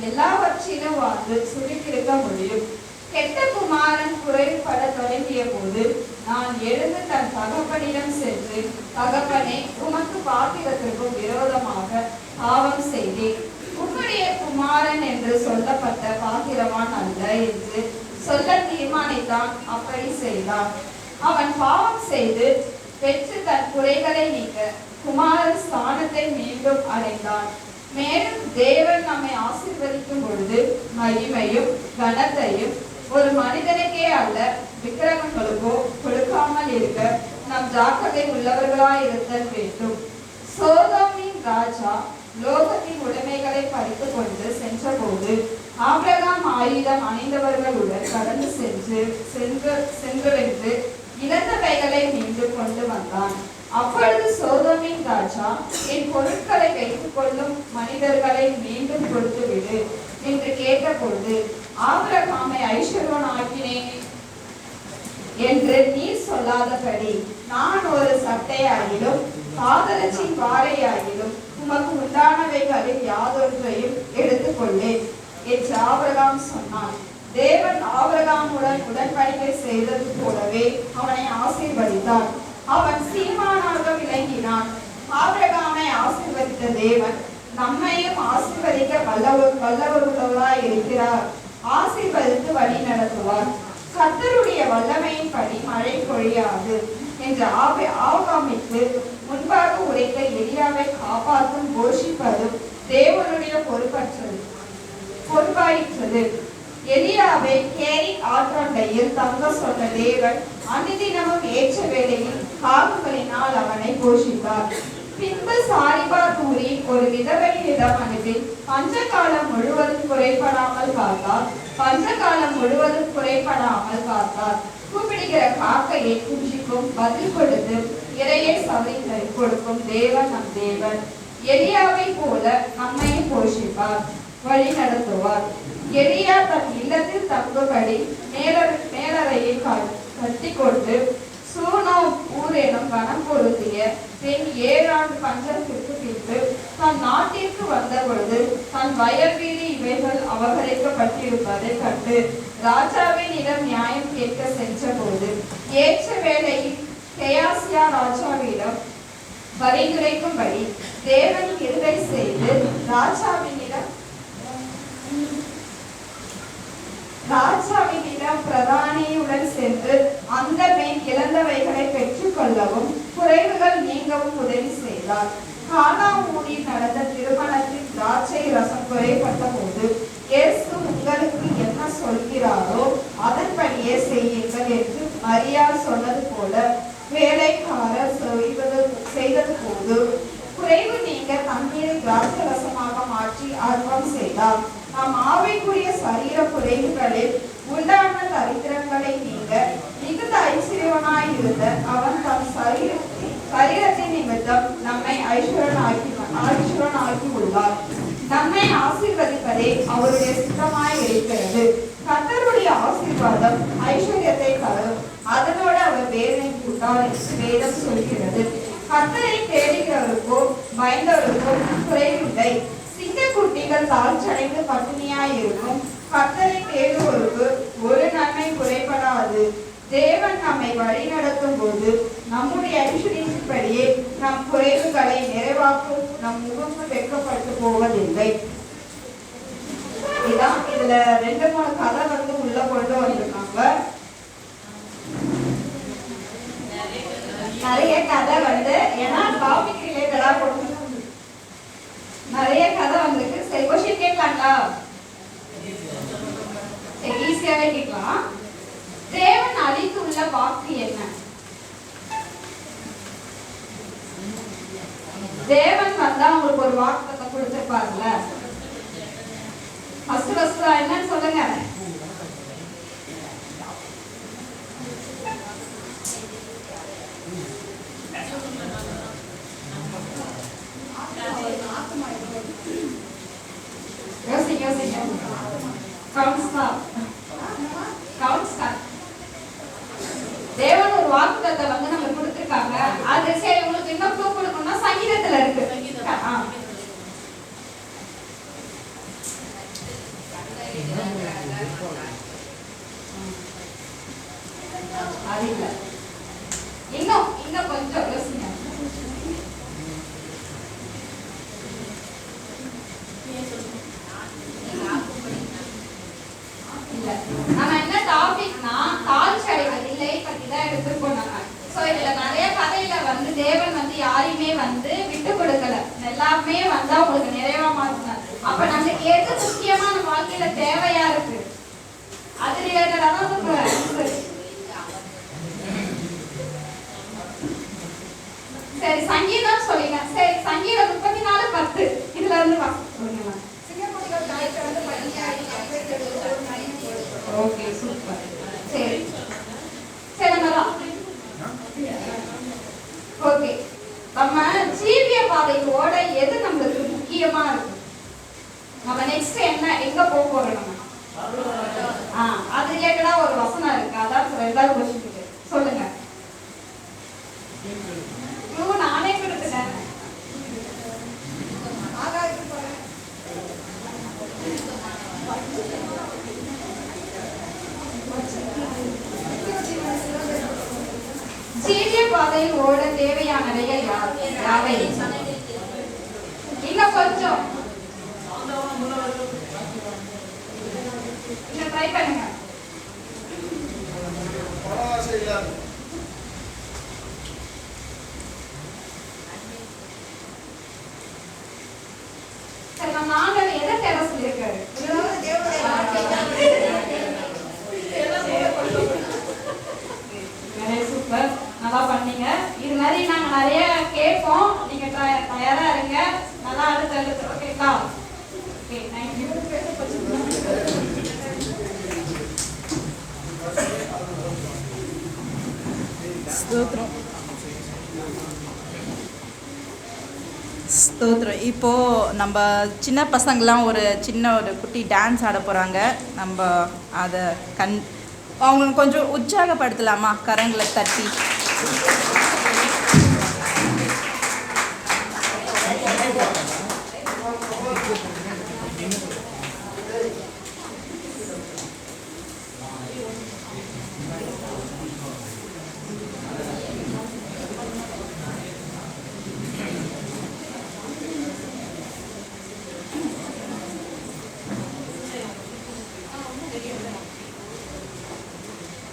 எல்லாவற்றிலும் வாழ்ந்து சுருக்கிருக்க முடியும். கெட்ட குமாரன் குறைவுபட தொடங்கிய போது நான் எழுந்து தன் தகப்பனிடம் சென்று, தகப்பனே, உமக்கு பாத்திரத்திற்கும் விரோதமாக பாவம் செய்தேன். உம்முடைய குமாரன் என்று சொல்லப்பட்ட பாத்திரவான் அல்ல என்று சொல்ல தீர்மானித்தான். அப்படி செய்தான். அவன் பாவம் செய்து பெற்று தன் குறைகளை நீக்க குமாரன் ஸ்தானத்தை மீண்டும் அடைந்தான். மேலும் தேவன் நம்மை ஆசீர்வதிக்கும் பொழுது மகிமையும் கனத்தையும் ஒரு மனிதனுக்கே அல்ல விக்கிரகங்களுக்கோ கொடுக்காமல் இருக்க நம் ஜாக்கிரதை உள்ளவர்களாய் இருத்தல் வேண்டும். சோதோமின் ராஜா லோகத்தின் உடைமைகளை பறித்துக் கொண்டு சென்ற போது ஆபிரகாம் ஆயுதம் அணிந்தவர்களுடன் கடந்து சென்று இழந்தவைகளை மீண்டும் கொண்டு வந்தான். அப்பொழுது சோதோமின் ராஜா, என் பொருட்களை வைத்துக் கொள்ளும் மனிதர்களை மீண்டும் கொடுத்து விடு என்று கேட்டபொழுது, ஆபிரகாமை ஐஸ்வர்யவான் ஆக்கினேன் என்று நீ சொல்லாதபடி நான் ஒரு சட்டையாகிலும் காதலச்சின் வாரையாகிலும் உமக்கு உண்டானவைகளில் யாதொன்றையும் எடுத்துக்கொள்ளேன் என்று ஆபிரகாம் சொன்னான். தேவன் ஆபிரகாமுடன் உடன்படிக்கை செய்தது போலவே அவனை ஆசீர்வதித்தார். அவன் சீமானாக விளங்கினான். ஆபிரகாமை ஆசீர்வதித்த தேவன் நம்மையும் ஆசீர்வதிக்க வல்லவர்களாய் இருக்கிறார். ஆசீர்வதித்து வழி நடத்துவார். கர்த்தருடைய வல்லமையின்படி மழை பொழியாது என்று ஆகாமிற்கு முன்பாக உரைத்த எலியாவை காப்பாற்றும் போஷிப்பதும் தேவனுடைய பொறுப்பாயிற்றது. எலியாவை கேரிக் ஆற்றண்டையில் தங்க சொன்ன தேவன் அனுதினமும் ஏற்ற வேளையில் காகங்களினால் அவனை போஷித்தார். பின்பு சாரிபாத் ஊரில் ஒரு விதவையிடம் அனுப்பி பஞ்சகாலம் முழுவதும் குறைபடாமல் காத்தார். கூப்பிடுகிற காக்கையை குஞ்சிக்கும் பதில் கொடுத்து இரையை சமைத்து கொடுக்கும் தேவன் நம் தேவன். எலியாவை போல நம்மையும் போஷிப்பார், வழி நடத்துவார். எலியா தன் இல்லத்தில் தங்குபடி மேலறையை கட்டி கொண்டு சூனோ ஊர் எனும் வனம் பொருந்திய பின் 7 ஆண்டு பஞ்சத்திற்கு பின்பு தன் நாட்டிற்கு வந்த பொழுது தன் வயல் வீடு இவைகள் அபகரிக்கப்பட்டிருப்பதை கண்டு ராஜாவினிடம் நியாயம் கேட்க சென்ற போது ஏற்ற வேளையில் கெயாசியா ராஜாவிடம் பரிந்துரைக்கும்படி தேவன் கிருபை செய்து ராஜாவினிடம் பிரதானியுடன் சென்று அந்த மேல் இழந்தவைகளை பெற்றுக் கொள்ளவும் குறைவுகள் நீங்கவும் உதவி செய்தார். கானா ஊரில் நடந்த திருமணத்தில் திராட்சை ரசம் குறைப்பட்ட போது இயேசு உங்களுக்கு என்ன சொல்கிறாரோ அதன்படியே செய்யுங்கள் என்று மரியாள் சொன்னது போல வேலைக்காரர் செய்தது போது குறைவு நீங்க தண்ணீரை திராட்சை ரசமாக மாற்றி அர்ப்பணம் செய்தார். நாம் ஆவிக்குரிய சரீர குறைவுகளில் உண்டான தரித்திரங்களை நீங்க மிகுந்த ஐஸ்வர்யவனாயிருந்த அவன் தன் சரீரத்தின் நிமித்தம் நம்மை ஐஸ்வர்யனாக்கி உள்ளார். நம்மை ஆசீர்வதிப்பதே அவருடைய சித்தமாய் இருக்கிறது. கர்த்தருடைய ஆசீர்வாதம் ஐஸ்வர்யத்தை தரும், அதனோடு அவர் வேதனை கூட்டார் என்று வேதம் சொல்கிறது. கர்த்தரை தேடுகிறவருக்கோ பயந்தவருக்கோ குறைவில்லை. சிங்கக்குட்டிகள் தாழ்ச்சடைந்து பட்டினியாயிருக்கும், கர்த்தரை தேடுவோருக்கு ஒரு நன்மை குறைபடாது. தேவன் நம்மை வழி நடத்தும் போது நம்முடைய ஐஸ்வர்யத்தின்படியே நம் குறைவுகளை நிறைவாக்கும், நம் முகப்பு வெட்கப்பட்டு போவதில்லை. இதான் இதுல 2-3 கதை உள்ள கொண்டு வந்திருக்காங்க. நிறைய கதை ஏன்னா டாபிக் ரிலேட்டடா கொடுத்து நிறைய கதை வந்திருக்கு. சரி, கொஸ்டின் கேட்கலாங்களா? ஈஸியாவே கேட்கலாம். தேவன் அளித்துள்ள வாக்கு என்ன? தேவன் வந்தா உங்களுக்கு ஒரு வாக்கு கொடுத்திருப்பாருல்ல, ஃபர்ஸ்ட் என்னன்னு சொல்லுங்க. தேவன் ஒரு வாக்குத்தத்தை நம்ம கொடுத்திருக்காங்க. அது சரி, உங்களுக்கு இன்னும் ப்ரூஃப் கொடுக்கணும்னா சங்கீதத்துல இருக்கு. அது இல்ல, இன்னும் கொஞ்சம் யோசிங்க. நம்ம என்ன டாபிக்னா தாழ்ச்சடைவதில்லை பத்தி தான் எடுத்துருக்கோம் நம்ம. சோ இதுல நிறைய கதையில தேவன் யாரையுமே விட்டு கொடுக்கல, எல்லாமே உங்களுக்கு நிறைவா மாத்தினார். அப்ப நமக்கு எது முக்கியமா நம்ம வாழ்க்கையில தேவையா இருக்கு அது ரிலேட்டடா தான் சொல்றேன். சரி, சங்கீதம் சொல்லுங்க. சரி, சங்கீதம் 34:10 இதுல இருந்து சொல்லுங்க. Okay, super. சரி சரி, ஓகே. நம்ம ஜீவிய பாதைக்கு ஓட எது நம்மளுக்கு முக்கியமா இருக்கு? நம்ம நெக்ஸ்ட் எங்க போக போறோம்? நம்ம அது ரிலேட்டடா ஒரு வசனம் இருக்கு, அதான் 2வது கொஸ்டின் சொல்லுங்க. நானே கொடுத்துட்டேன். ஜீவிய பாதையில் ஓட தேவையானவைகள் யாவை? இன்னும் கொஞ்சம் இன்னும் ட்ரை பண்ணுங்க. ஸ்தோத்திரம். ஸ்தோத்திரம். இப்போது நம்ம சின்ன பசங்களாம் ஒரு குட்டி டான்ஸ் ஆட போகிறாங்க. நம்ம அதை அவங்களுக்கு கொஞ்சம் உற்சாகப்படுத்தலாமா? கரங்களை தட்டி.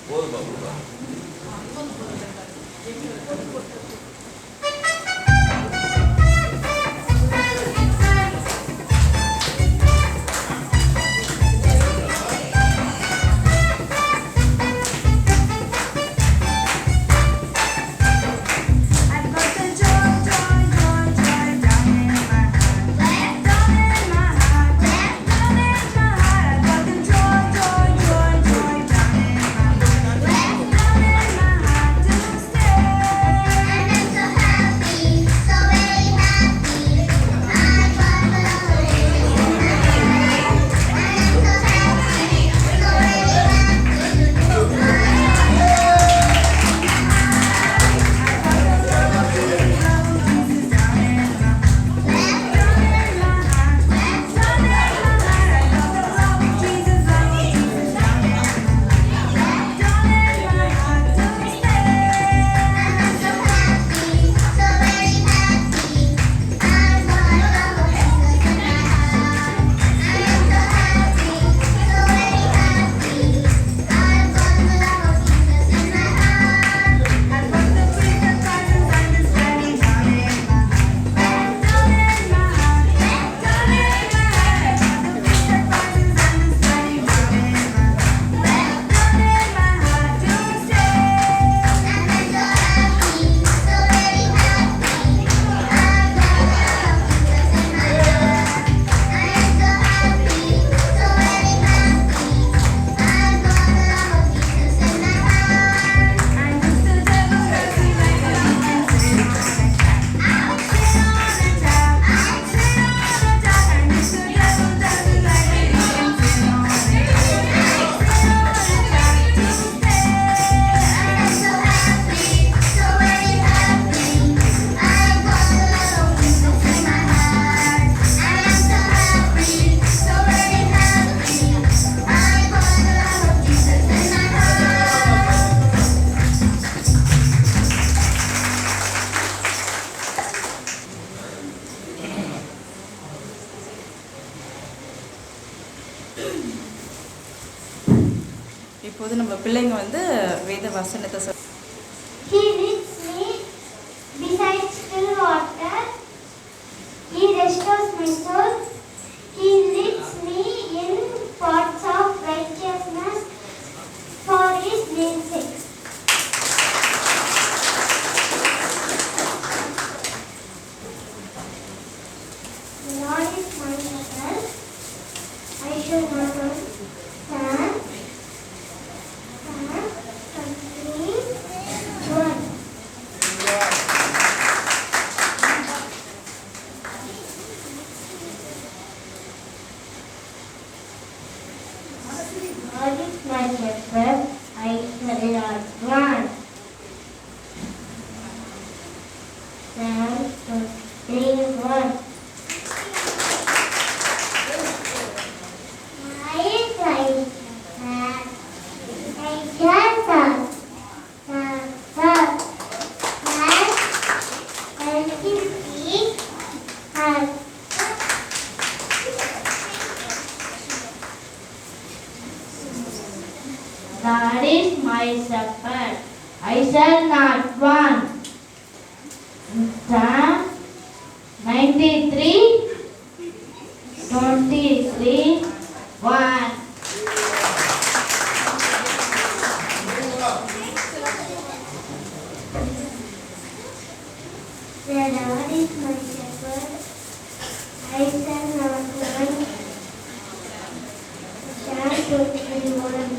போதும் பாபுப்பா. இப்போது நம்ம பிள்ளைங்க வேத வசனத்தை He leads me beside still water. He restores my soul. He leads me in paths of righteousness for His name's sake. The Lord is my shepherd. I shall not want. God is my shepherd, I shall not want. Psalm 23:1. God is my shepherd, I shall not want. Psalm 93:1. The Lord is my shepherd, I shall not want. Psalm 21.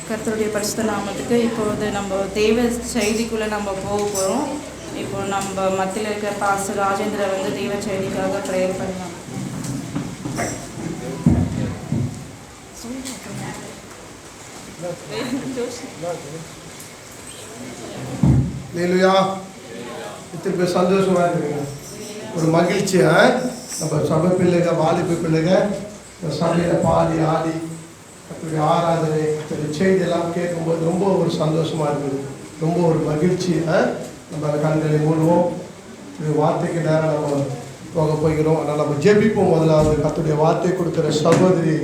கர்த்தருடைய பரிசுத்த நாமத்துக்கு இப்பொழுது நம்ம தேவ செய்திக்குள்ளே நம்ம போக போகிறோம். இப்போ நம்ம மத்தியில் இருக்கிற பாஸ்டர் ராஜேந்திர வந்து தேவ செய்திக்காக ப்ரேயர் பண்ணலாம். ஹல்லேலூயா. இத்தனை பேர் சந்தோஷமா இருக்குங்க. ஒரு மகிழ்ச்சியா நம்ம சபை பிள்ளைங்க வாலிப பிள்ளைங்க இந்த சபையில் பாடி ஆடி கர்த்தருடைய ஆராதனை கர்த்தருடைய செய்தியெல்லாம் கேட்கும்போது ரொம்ப ஒரு சந்தோஷமா இருக்குது. ரொம்ப ஒரு மகிழ்ச்சி. நம்ம அந்த கண்களை மூடுவோம். வார்த்தைக்கு நேரம் நம்ம போக போகிறோம். அதனால் நம்ம ஜெபிப்போம். முதலாவது கர்த்தருடைய வார்த்தை கொடுக்குற சகோதரி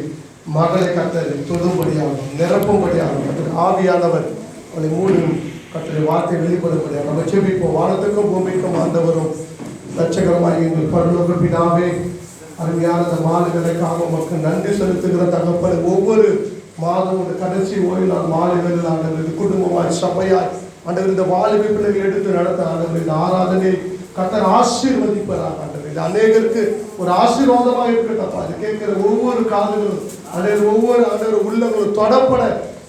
மகளை கர்த்தர் தொடும்படியாகும், நிரப்பும்படியாகும். கர்த்தர் ஆவியானவர் அவளை மூடும் கர்த்தருடைய வார்த்தை வெளிப்படும்படியாக நம்ம ஜெபிப்போம். வானத்துக்கும் பூமிக்கும் ஆண்டவரும் லட்சகரமாக எங்கள் பரலோக பிதாவே, அருமையான இந்த மாலைகளுக்காக உமக்கு நன்றி செலுத்துகிற தகப்பன். ஒவ்வொரு மாதம் இந்த கடைசி ஓய்வு நாள் மாலைகளில் ஆண்டவர் குடும்பமாய் சபையாய் ஆண்டவர் இந்த வாலிப பிள்ளைகள் எடுத்து நடத்த ஆண்டவர் இந்த ஆராதனை கர்த்தர் ஆசீர்வதிப்பதாக ஆண்டவர் இது அநேகருக்கு ஒரு ஆசீர்வாதமாக இருக்கட்டப்பா. அது கேட்கிற ஒவ்வொரு காதுகளும் ஆண்டவர் ஒவ்வொரு ஆண்டவர் உள்ளங்களும் தொடப்பட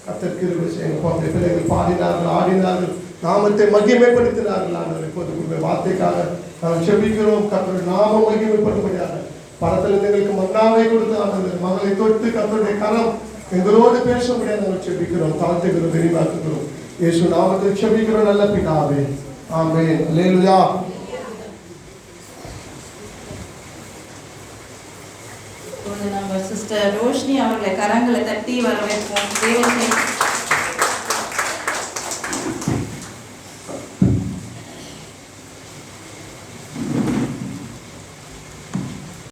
கர்த்தர் கிருபை செய்யணும். அப்படி பிள்ளைகள் பாடினார்கள், ஆடினார்கள், நாமத்தை மகிமைப்படுத்தினார்கள். ஆண்டவர் இப்போது வார்த்தைக்காக நாம் செபிக்கிறோம். கர்த்தருடைய நாமம் மகிமைப்படும்படியாக பரத்திலிருந்து எங்களுக்கு மன்னாவை கொடுத்து ஆண்டவர் மகளை தொட்டு கர்த்தருடைய கரம் எங்களோடு பேச முடியாது. நாங்கள் செபிக்கிறோம், தாழ்த்துகிறோம், விரிவாக்குகிறோம். இயேசு நாமத்தில் செபிக்கிறோம் நல்ல பிதாவே, ஆமென். அல்லேலூயா. இப்பொழுது நம்ம சிஸ்டர் ரோஷினி அவர்களை கரங்களை தட்டி வரவேற்போம். தேவ செய்தி